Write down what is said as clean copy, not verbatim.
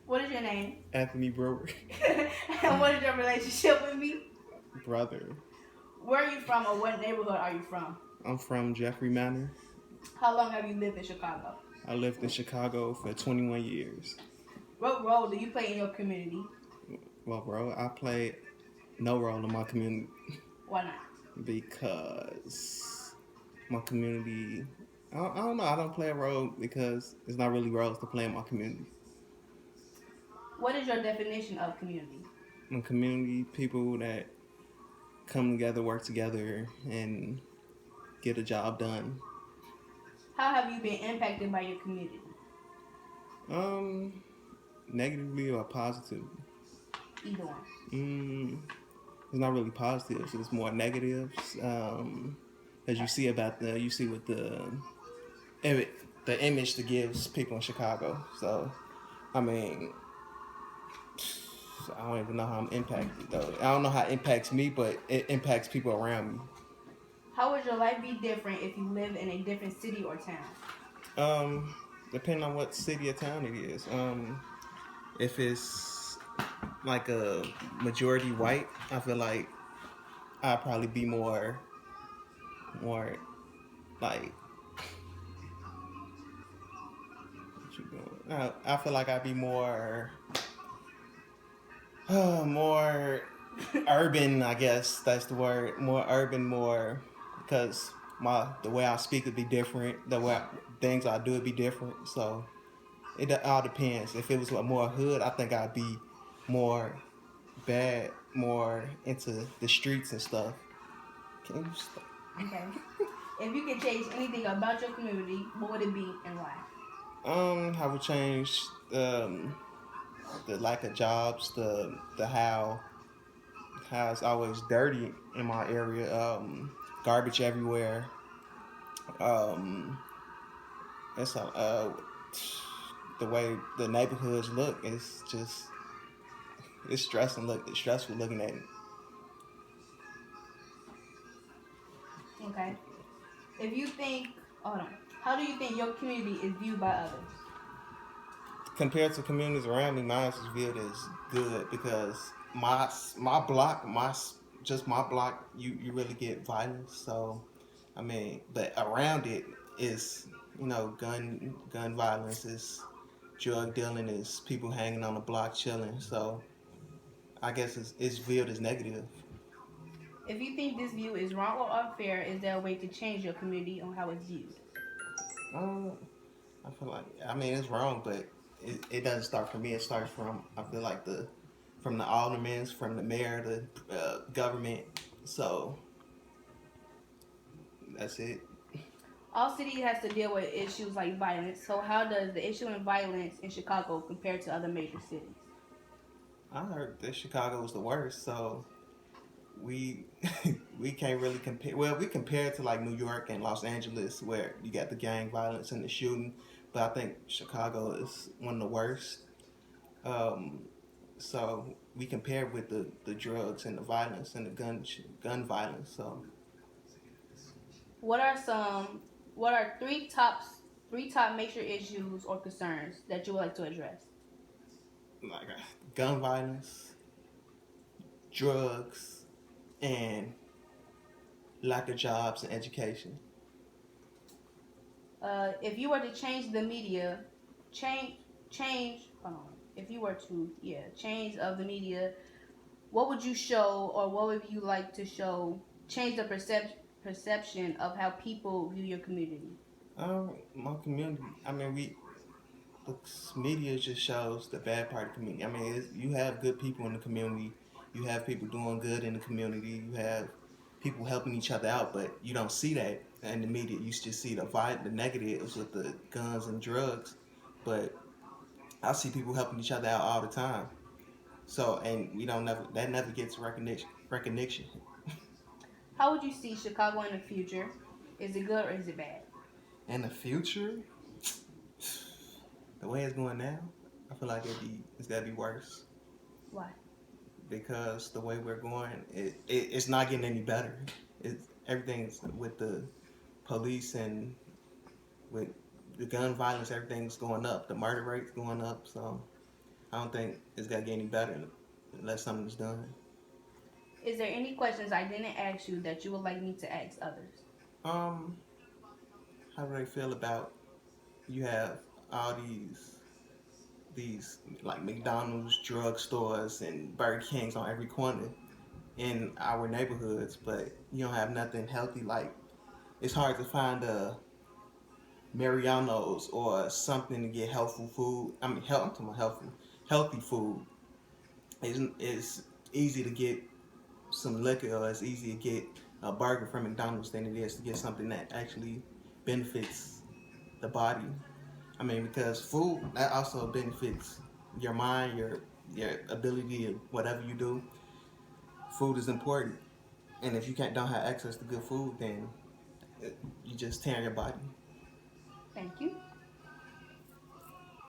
What is your name? Anthony Brewer. And what is your relationship with me? Brother. Where are you from or what neighborhood are you from? I'm from Jeffrey Manor. How long have you lived in Chicago? I lived in Chicago for 21 years. What role do you play in your community? Well, bro, I play no role in my community Why not? because my community, I don't know, I don't play a role because it's not really roles to play in my community. What is your definition of community? My community, people that come together, work together, and get a job done. How have you been impacted by your community? Um, Negatively or positively? Either one. Mm, it's not really positives. It's more negatives. As you see about you see with the the image that gives people in Chicago. So, I mean, I don't even know how I'm impacted though. I don't know how it impacts me, but it impacts people around me. How would your life be different if you lived in a different city or town? Um, Depending on what city or town it is. If it's like a majority white, I feel like I'd probably be more like what you doing? I feel like I'd be more urban. I guess that's the word. More urban, more because the way I speak would be different. Things I do would be different. So it all depends. If it was more hood, I think I'd be more bad, more into the streets and stuff. Can you stop? Okay. If you could change anything about your community, what would it be and why? I would change the lack of jobs, the how it's always dirty in my area, garbage everywhere. Um, it's the way the neighborhoods look. It's just it's stressful looking at it. Okay. If you think, hold on, how do you think your community is viewed by others? Compared to communities around me, mine is viewed as good because my block, just my block, you really get violence. So, I mean, but around it is gun violence, is drug dealing, is people hanging on the block chilling. So, I guess it's viewed as negative. If you think this view is wrong or unfair, is there a way to change your community on how it's viewed? Um, I feel like I mean it's wrong, but it doesn't start from me. It starts from I feel like the from the aldermen, from the mayor, the government. So that's it. All cities has to deal with issues like violence. So how does the issue in violence in Chicago compare to other major cities? I heard that Chicago was the worst, so we we can't really compare. Well, we compare it to like New York and Los Angeles, where you got the gang violence and the shooting, but I think Chicago is one of the worst. Um, so we compare with the drugs and the violence and the gun violence. So What are some what are three top major issues or concerns that you would like to address? like gun violence, drugs, and lack of jobs and education. If you were to change the media, change hold on. If you were to change of the media, what would you show or what would you like to show change the perception of how people view your community? My community. I mean, the media just shows the bad part of the community. I mean, you have good people in the community. You have people doing good in the community. You have people helping each other out, but you don't see that in the media. You just see the negatives with the guns and drugs. But I see people helping each other out all the time. So, and we don't never that never gets recognition. How would you see Chicago in the future? Is it good or is it bad? In the future, the way it's going now, I feel like it's gotta be worse Why? because the way we're going, it's not getting any better. It's everything's with the police and with the gun violence, everything's going up. The murder rate's going up. So I don't think it's gonna get any better unless something's done. Is there any questions I didn't ask you that you would like me to ask others? Um, how do they feel about you have all these like McDonald's, drugstores, and Burger Kings on every corner in our neighborhoods, but you don't have nothing healthy. Like it's hard to find a Mariano's or something to get healthful food. I mean, I'm talking about healthy food. It's easy to get some liquor, or it's easy to get a burger from McDonald's than it is to get something that actually benefits the body. I mean, because food that also benefits your mind, your ability to whatever you do. Food is important, and if you can't don't have access to good food, then you just tear your body. Thank you.